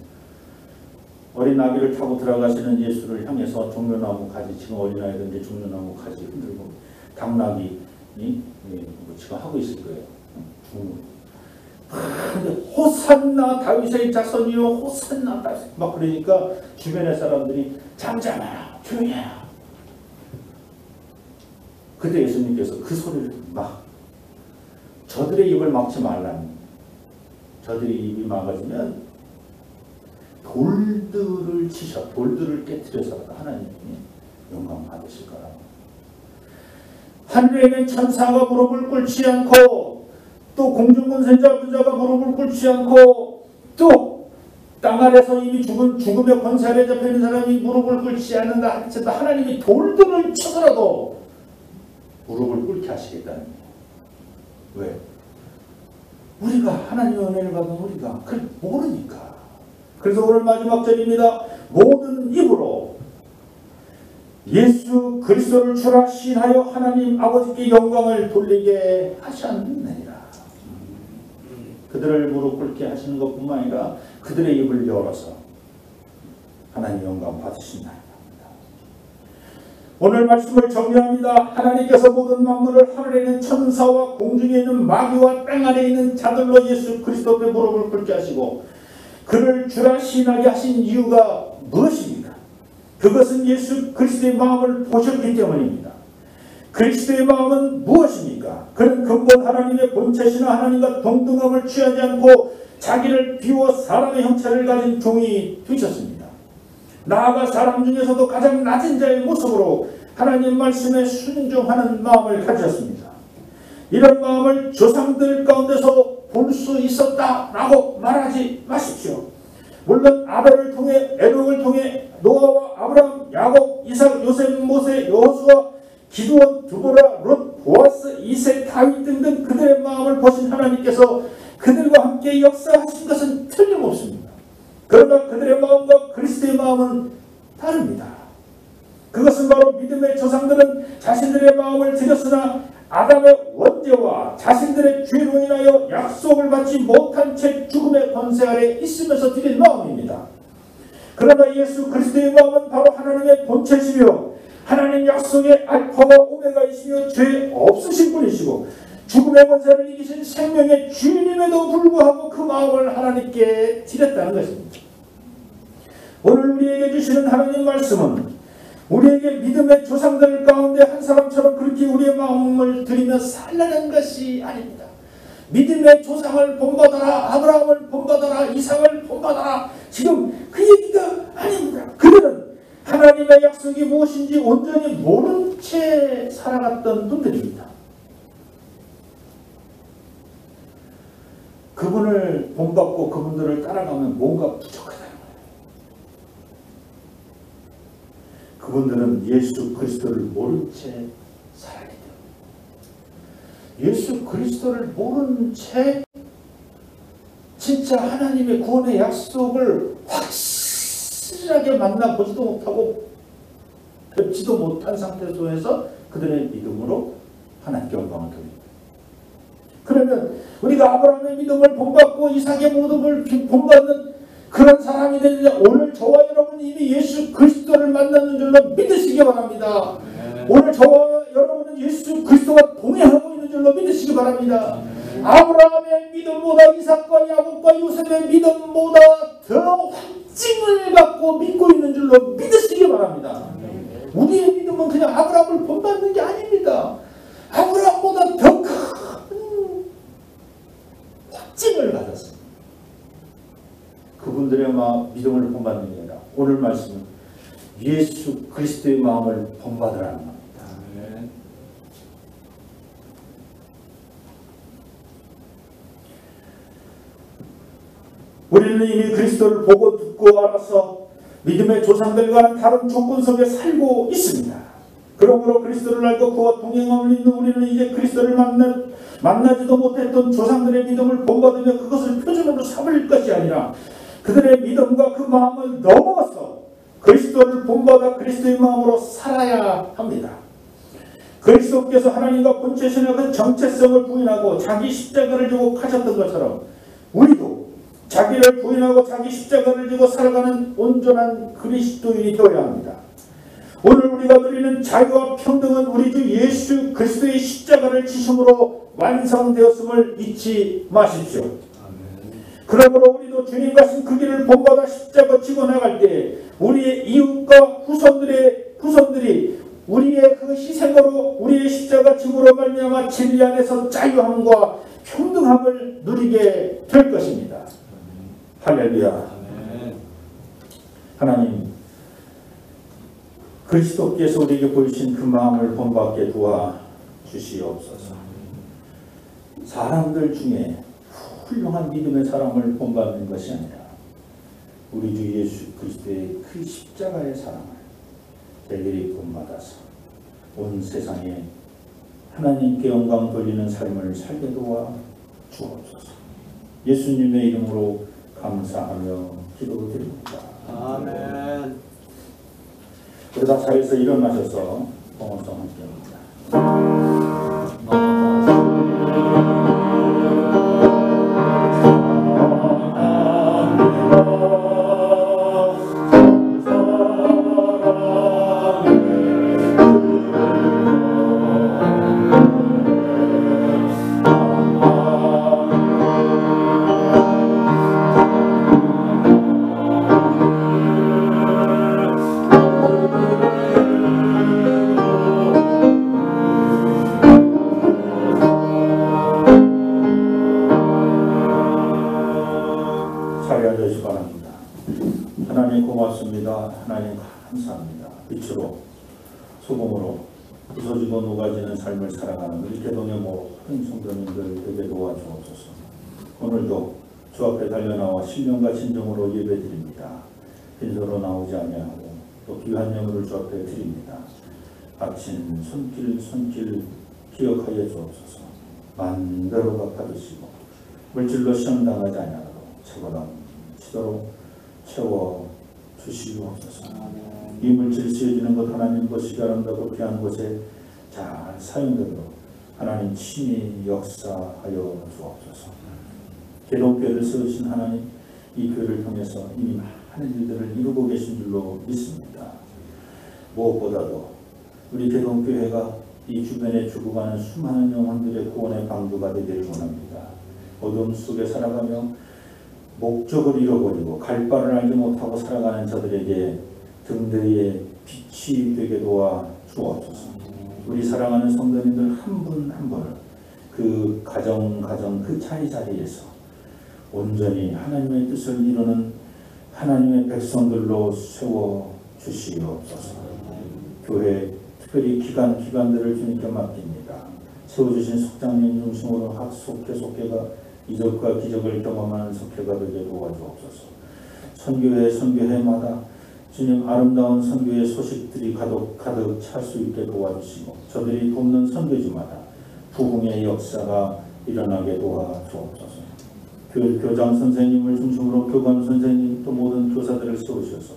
Speaker 1: 어린 나귀를 타고 들어가시는 예수를 향해서 종려나무 가지, 지금 어린아이들 이제 종려나무 가지 흔들고 당나귀 지금 하고 있을 거예요. 호산나 다윗의 자손이요 호산나 다윗 막 그러니까 주변의 사람들이 잠잠해라 조용히 해라. 그때 예수님께서 그 소리를 막 저들의 입을 막지 말라니, 저들의 입이 막아지면 돌들을 치셔, 돌들을 깨뜨려서라도 하나님이 영광 받으실 거라고. 하늘에는 천사가 무릎을 꿇지 않고 또 공중권세자 부자가 무릎을 꿇지 않고 또 땅 아래서 이미 죽음의 권세 아래 잡혀있는 사람이 무릎을 꿇지 않는다 할지라도 하나님이 돌들을 쳐서라도 무릎을 꿇게 하시겠다는 거예요. 왜? 우리가 하나님의 은혜를 받은 우리가 그걸 모르니까. 그래서 오늘 마지막 절입니다. 모든 입으로 예수 그리스도를 주라 시인하여 하나님 아버지께 영광을 돌리게 하셨느니라. 그들을 무릎 꿇게 하시는 것뿐만 아니라 그들의 입을 열어서 하나님 영광 받으신다. 오늘 말씀을 정리합니다. 하나님께서 모든 만물을 하늘에 있는 천사와 공중에 있는 마귀와 땅 안에 있는 자들로 예수 그리스도 앞에 무릎을 꿇게 하시고 그를 주라 시인하게 하신 이유가 무엇입니까? 그것은 예수 그리스도의 마음을 보셨기 때문입니다. 그리스도의 마음은 무엇입니까? 그는 근본 하나님의 본체시나 하나님과 동등함을 취하지 않고 자기를 비워 사람의 형체를 가진 종이 되셨습니다. 나아가 사람 중에서도 가장 낮은 자의 모습으로 하나님 말씀에 순종하는 마음을 가지셨습니다. 이런 마음을 조상들 가운데서 볼 수 있었다라고 말하지 마십시오. 물론 아벨을 통해, 에녹을 통해 노아와 아브라함, 야곱, 이삭, 요셉, 모세, 여호수아, 기드온, 두보라, 롯, 보아스, 이세, 다윗 등등 그들의 마음을 보신 하나님께서 그들과 함께 역사하신 것은 틀림없습니다. 그러나 그들의 마음과 그리스도의 마음은 다릅니다. 그것은 바로 믿음의 조상들은 자신들의 마음을 드렸으나 아담의 원죄와 자신들의 죄로 인하여 약속을 받지 못한 채 죽음의 권세 아래 있으면서 드린 마음입니다. 그러나 예수 그리스도의 마음은 바로 하나님의 본체시며 하나님 약속의 알파와 오메가이시며 죄 없으신 분이시고 죽음의 권세를 이기신 생명의 주인임에도 불구하고 그 마음을 하나님께 드렸다는 것입니다. 오늘 우리에게 주시는 하나님 말씀은 우리에게 믿음의 조상들 가운데 한 사람처럼 그렇게 우리의 마음을 드리며 살라는 것이 아닙니다. 믿음의 조상을 본받아라, 아브라함을 본받아라, 이삭을 본받아라, 지금 그 얘기가 아닙니다. 그들은 하나님의 약속이 무엇인지 온전히 모른 채 살아갔던 분들입니다. 그분을 본받고 그분들을 따라가면 뭔가 부족하다는 거예요. 그분들은 예수 그리스도를 모른 채 살았기 때문에 예수 그리스도를 모른 채 진짜 하나님의 구원의 약속을 확실하게 만나보지도 못하고 뵙지도 못한 상태 속에서 그들의 믿음으로 하나님께 영광을 돌립니다. 그러면 우리가 아브라함의 믿음을 본받고 이삭의 믿음을 본받는 그런 사람이 되는데 오늘 저와 여러분이 이미 예수 그리스도를 만났는 줄로 믿으시기 바랍니다. 오늘 저와 여러분은 예수 그리스도와 동행하고 있는 줄로 믿으시기 바랍니다. 아브라함의 믿음보다 이삭과 야곱과 요셉의 믿음보다 더 확증을 갖고 믿고 있는 줄로 믿으시기 바랍니다. 우리의 믿음은 그냥 아브라함을 본받는 게 아닙니다. 아브라함보다 더 큰 확증을 가졌습니다. 그분들의 믿음을 본받는 게 아니라 오늘 말씀은 예수 그리스도의 마음을 본받으라는 겁니다.
Speaker 2: 아멘.
Speaker 1: 우리는 이미 그리스도를 보고 듣고 알아서 믿음의 조상들과는 다른 조건 속에 살고 있습니다. 그러므로 그리스도를 알고 그와 동행함을 있는 우리는 이제 그리스도를 만나지도 못했던 조상들의 믿음을 본받으며 그것을 표준으로 삼을 것이 아니라 그들의 믿음과 그 마음을 넘어가서 그리스도를 본받아 그리스도의 마음으로 살아야 합니다. 그리스도께서 하나님과 본체신의 그 정체성을 부인하고 자기 십자가를 지고 가셨던 것처럼 우리도 자기를 부인하고 자기 십자가를 지고 살아가는 온전한 그리스도인이 되어야 합니다. 오늘 우리가 누리는 자유와 평등은 우리 주 예수 그리스도의 십자가를 지심으로 완성되었음을 잊지 마십시오. 그러므로 우리도 주님과 그 길을 본받아 십자가 지고 나갈 때 우리의 이웃과 후손들이 우리의 그 희생으로 우리의 십자가 지고로 말미암아 진리 안에서 자유함과 평등함을 누리게 될 것입니다. 할렐루야. 하나님, 그리스도께서 우리에게 보이신 그 마음을 본받게 도와 주시옵소서. 사람들 중에 훌륭한 믿음의 사람을 본받는 것이 아니라 우리 주 예수 그리스도의 그 십자가의 사랑을 대결히 본받아서 온 세상에 하나님께 영광 돌리는 삶을 살게 도와 주옵소서. 예수님의 이름으로 감사하며 기도드립니다.
Speaker 3: 아멘.
Speaker 1: 우리 다 자리에서 일어나셔서 봉헌성 함께합니다. 하나님 고맙습니다. 하나님 감사합니다. 빛으로 소금으로 부서지고 녹아지는 삶을 살아가는 우리 개동의 모든 성도님들 되게 도와주옵소서. 오늘도 주 앞에 달려나와 신령과 진정으로 예배드립니다. 빈소로 나오지 아니하고 또 귀한 예물을 주 앞에 드립니다. 바친 손길 기억하여 주옵소서. 만대로 갚아주시고 물질로 시험당하지 아니하고 차고당 치도록 채워 주시옵소서. 이 물질이 쓰여지는 것 하나님 것이 아름답고 귀한 곳에 잘 사용되도록 하나님 친히 역사하여 주옵소서. 개동교회를 세우신 하나님, 이 교회를 통해서 이미 많은 일들을 이루고 계신 줄로 믿습니다. 무엇보다도 우리 개동교회가 이 주변에 죽어가는 수많은 영혼들의 구원의 방도가 되기를 원합니다. 어둠 속에 살아가며 목적을 잃어버리고 갈 바를 알지 못하고 살아가는 저들에게 등대의 빛이 되게 도와 주옵소서. 우리 사랑하는 성도님들 한 분 한 분을 그 가정 그 자리에서 온전히 하나님의 뜻을 이루는 하나님의 백성들로 세워 주시옵소서. 교회 특별히 기관들을 주님께 맡깁니다. 세워주신 속장님 중심으로 속회가 이적과 기적을 경험하는 속회가 되게 도와주옵소서. 선교회마다 주님 아름다운 선교의 소식들이 가득 찰 수 있게 도와주시고 저들이 돕는 선교지마다 부흥의 역사가 일어나게 도와주옵소서. 교장 선생님을 중심으로 교감 선생님 또 모든 교사들을 세우셔서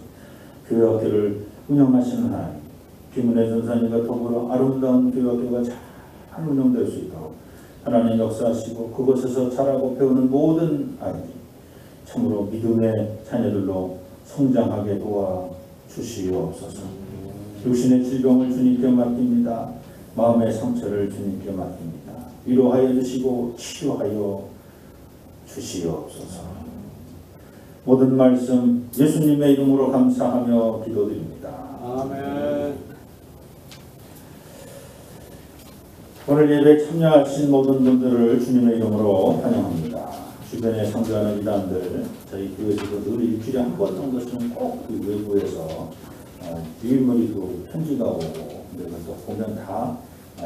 Speaker 1: 교회학교를 운영하시는 하나님, 김은혜 전사님과 더불어 아름다운 교회학교가 잘 운영될 수 있도록 하나님 역사하시고 그곳에서 자라고 배우는 모든 아이들이 참으로 믿음의 자녀들로 성장하게 도와주시옵소서. 육신의 질병을 주님께 맡깁니다. 마음의 상처를 주님께 맡깁니다. 위로하여 주시고 치유하여 주시옵소서. 모든 말씀 예수님의 이름으로 감사하며 기도드립니다.
Speaker 2: 아멘.
Speaker 1: 오늘 예배에 참여하신 모든 분들을 주님의 이름으로 환영합니다. 주변에 상주하는 이단들 저희 교회에서도 늘 일주일에 한 번 정도씩은 꼭 그 외부에서 유인물이 또 편지가 오고 그래서 보면 다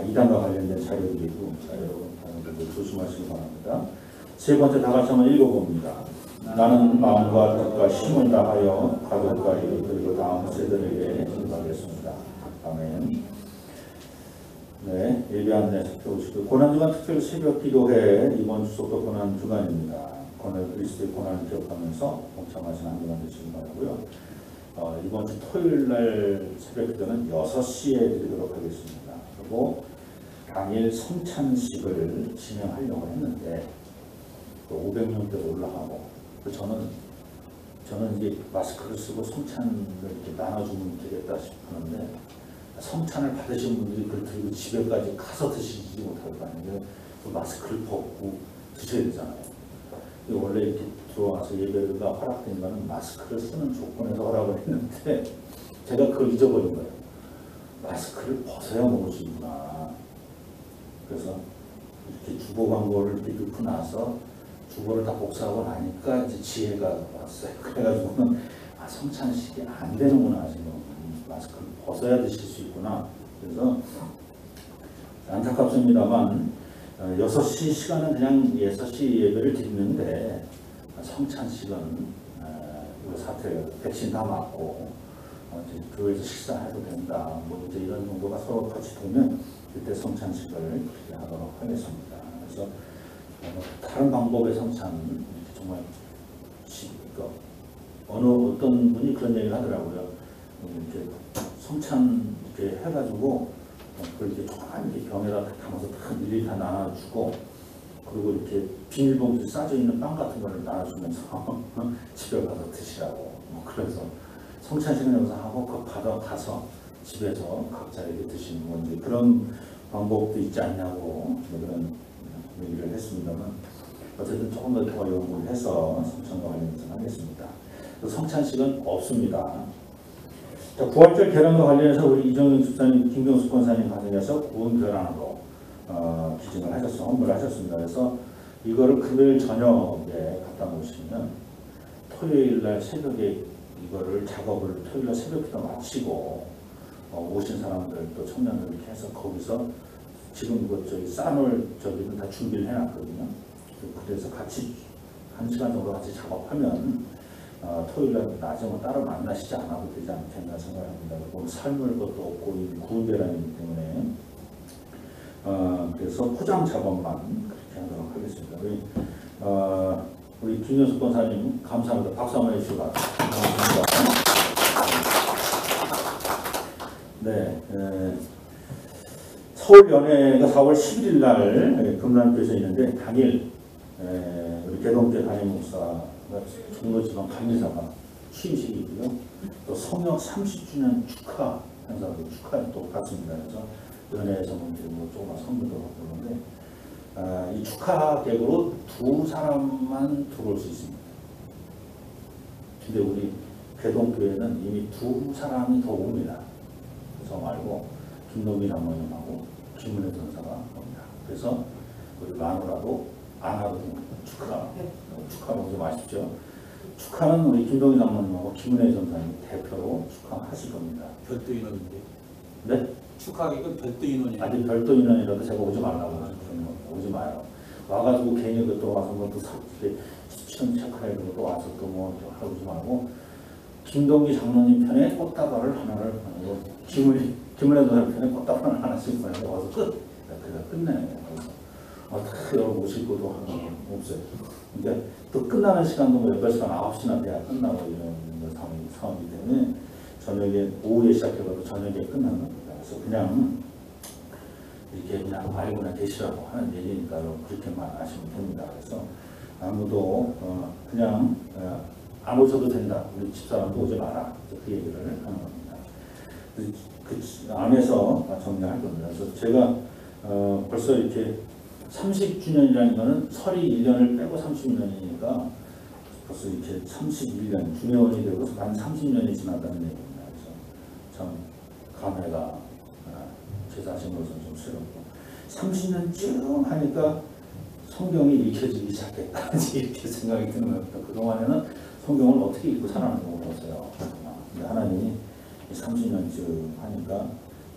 Speaker 1: 이단과 관련된 자료들이고 여러분 조심하시기 바랍니다. 세 번째 다 같이 한번 읽어봅니다. 나는 마음과 뜻과 힘을 다하여 가족과 이웃 그리고 다음 세대에게 전하겠습니다. 아멘. 네, 예배 안내 살펴보시고 고난주간 특별 새벽 기도회 이번 주소도 고난주간입니다. 그리스도의 고난을 기억하면서 동참하시는 한 주간 되시기 바라고요. 이번 주 토요일 날 새벽 기도는 6시에 드리도록 하겠습니다. 그리고 당일 성찬식을 진행하려고 했는데 500명대로 올라가고 저는 이제 마스크를 쓰고 성찬을 이렇게 나눠주면 되겠다 싶었는데 성찬을 받으신 분들이 그걸 들고 집에까지 가서 드시지 못할 거 아니에요. 그 마스크를 벗고 드셔야 되잖아요. 원래 이렇게 들어와서 예배가 허락된 거는 마스크를 쓰는 조건에서 허락을 했는데 제가 그걸 잊어버린 거예요. 마스크를 벗어야 먹을 수 있구나. 그래서 이렇게 주보 광고를 이렇게 넣고 나서 주보를 다 복사하고 나니까 이제 지혜가 왔어요. 그래가지고는 성찬식이 안 되는구나 지금 마스크를 벗어야 드실 수 있구나. 그래서 안타깝습니다만 6시 시간은 그냥 6시 예배를 드리는데 성찬식은 이거 사태 백신 다 맞고 이제 교회에서 식사해도 된다. 뭐 이제 이런 정도가 서로 같이 되면 그때 성찬식을 그렇게 하도록 하겠습니다. 그래서 다른 방법의 성찬 정말 어떤 분이 그런 얘기를 하더라고요. 이렇게 성찬 이렇게 해가지고 그걸 이렇게 조그만 이렇게 병에다 담아서 다 일일이 다 나눠주고 그리고 이렇게 비닐봉지 싸져 있는 빵 같은 거를 나눠주면서 집에 가서 드시라고. 그래서 성찬식은 여기서 하고 그 받아가서 집에서 각자 이렇게 드시는 건데 그런 방법도 있지 않냐고 그런 얘기를 했습니다만 어쨌든 조금 더 연구를 해서 성찬과 관련해서 하겠습니다. 성찬식은 없습니다. 자, 부활절 계란과 관련해서 우리 이정윤 집사님, 김경수 권사님 가정에서 구원 계란으로 기증을 선물을 하셨습니다. 그래서 이거를 금요일 저녁에 갖다 놓으시면 토요일 날 새벽에 이거를 작업을 토요일 날 새벽부터 마치고 오신 사람들 또 청년들 이렇게 해서 거기서 지금 저기 싸놓을 저기는 다 준비를 해놨거든요. 그래서 같이 1시간 정도 같이 작업하면 토요일날 낮에 뭐 따로 만나시지 않아도 되지 않겠나 생각합니다. 그리고 삶을 것도 없고 구운 계란이기 때문에 그래서 포장 작업만 그렇게 하도록 하겠습니다. 우리 김현숙 권사님 감사합니다. 박수 한번 해주시기 바랍니다. 네, 서울연회가 4월 11일 날 금남교에서 있는데 당일 우리 개동교 담임 목사가 종로지방 감리사가 취임식이고요. 또 성역 30주년 축하 행사도 축하에 또 갔습니다. 그래서 연회에서 뭐 조그만 선물도 하고 그러는데 이 축하객으로 2사람만 들어올 수 있습니다. 근데 우리 개동교회는 이미 2사람이 더 옵니다. 저 말고 김노민 장모님하고 김은혜 전사가 옵니다. 그래서 우리 마누라도 안 와도 됩니다. 축하로 오지 마십시오. 축하는 우리 김동희 장모님하고 김은혜 전사님 대표로 축하하실 겁니다.
Speaker 2: 별도 인원인데.
Speaker 1: 네?
Speaker 2: 축하객은 별도 인원이에요.
Speaker 1: 아니 별도 인원이라도 제가 오지 말라고 오지 마요. 와가지고 괜히 또 와서 뭐또 추천 체크해도 또 와서 또 뭐 하지 말고 김동희 장로님 편에 꽃다발을 하나를 김은혜 전사 편에 꽃다발을 하나씩 보내고 와서 끝. 그래서 끝내요. 어떻게 여러분 오실 것도 하나 없어요. 근데 또 끝나는 시간도 뭐 8시간 9시나 돼야 끝나고 이런 상황이기 때문에 저녁에 오후에 시작해가지고 저녁에 끝나는 겁니다. 그래서 그냥 이렇게 그냥 알고나 계시라고 하는 얘기니까 그렇게만 아시면 됩니다. 그래서 아무도 그냥 안 오셔도 된다. 우리 집사람도 오지 마라. 그 얘기를 하는 겁니다. 그 안에서 정리할 겁니다. 그래서 제가 벌써 이렇게 30주년이라는 거는 설이 1년을 빼고 30년이니까 벌써 이렇게 31년 중회원이 되고 만 30년이 지났다는 얘기입니다. 그래서 참 감회가 제 자신으로서는 좀 새롭고 30년쯤 하니까 성경이 읽혀지기 시작했다 이렇게 생각이 드는 겁니다. 그동안에는 성경을 어떻게 읽고 살았는지 몰랐어요. 근데 하나님이 30년쯤 하니까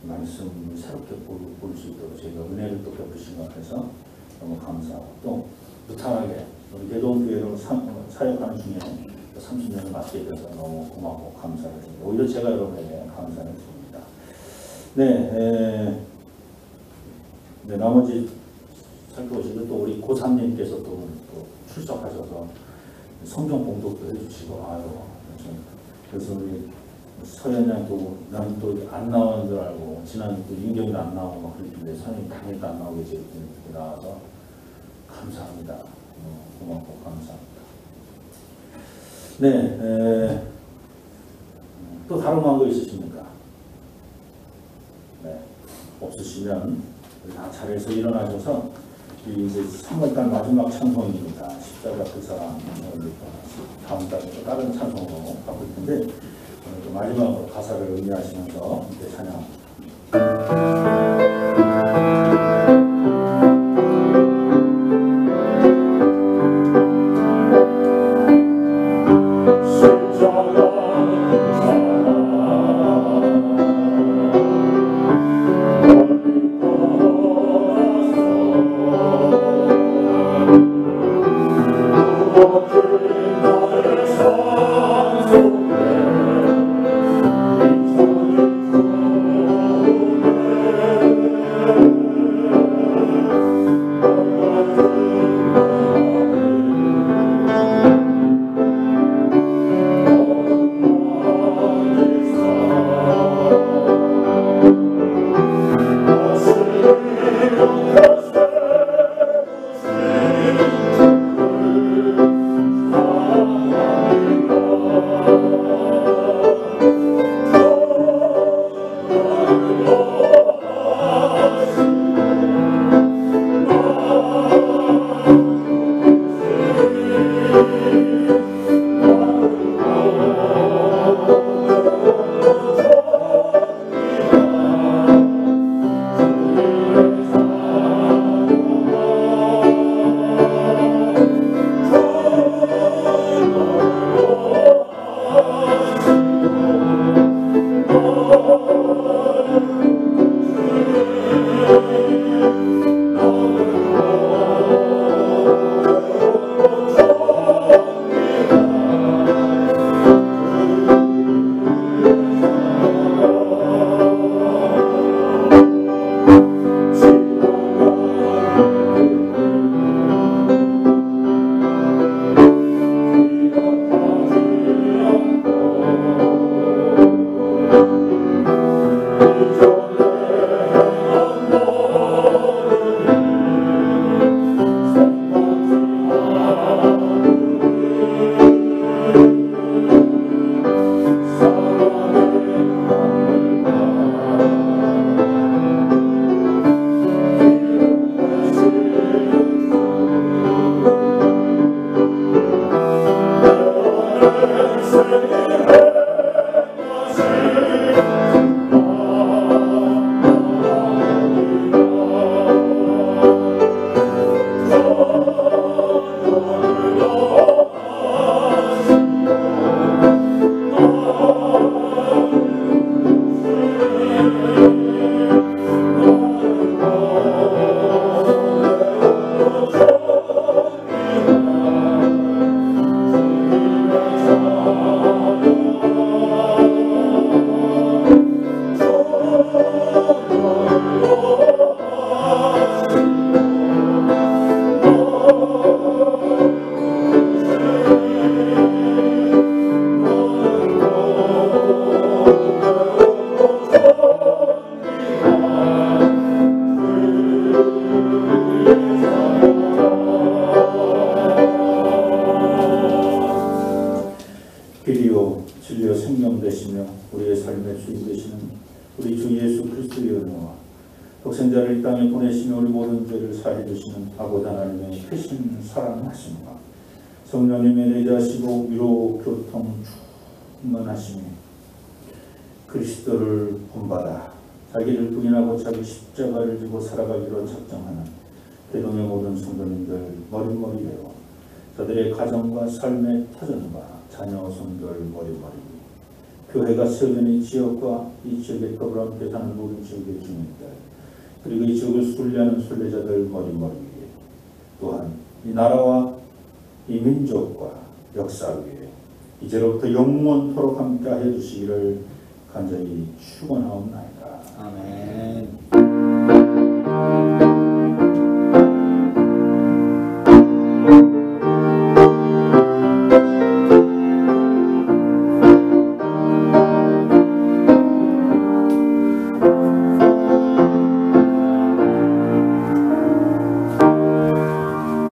Speaker 1: 말씀을 새롭게 볼 수 있도록 저희가 은혜를 또 베푸신 것 같아서 너무 감사하고, 또 무탈하게 우리 대동교회로 사역하는 중에 30년을 맡게 돼서 너무 고맙고 감사를 드립니다. 오히려 제가 여러분에게 감사를 드립니다. 네, 나머지 살펴보시고 또 우리 고3님께서 또 출석하셔서 성경 봉독도 해주시고, 그래서 우리 서연양도 나는 또 안 나오는 줄 알고, 지난 또 인경이도 안 나오고 막 그랬는데 서연이 당연히 안 나오겠지 이렇게 나와서 감사합니다. 고맙고 감사합니다. 네, 또 다른 광고 있으십니까? 네, 없으시면 다 자리에서 일어나셔서 이제 3월달 마지막 찬송입니다. 십자가 그 사랑. 다음 달에 또 다른 찬송으로 바꿀 텐데 오늘 또 마지막으로 가사를 의미하시면서 이제 찬양. 독생자를 이 땅에 보내시며 우리 모든 죄를 사해 주시는 아버지 하나님의 크신 사랑하심과 성령님의 내자시고 위로 교통 충만하심이 그리스도를 본받아 자기를 부인하고 자기 십자가를 지고 살아가기로 작정하는 대동의 모든 성도님들 머리머리 외워 저들의 가정과 삶의 터전과 자녀 손들 머리머리 교회가 세우는 이 지역과 이 지역에 더불어 함께 사는 모든 지역의 주민들, 그리고 이 지역을 순례하는 순례자들 머리머리 위에, 또한 이 나라와 이 민족과 역사 위에 이제로부터 영원토록 함께 해 주시기를 간절히 축원하옵나이다.
Speaker 2: 아멘.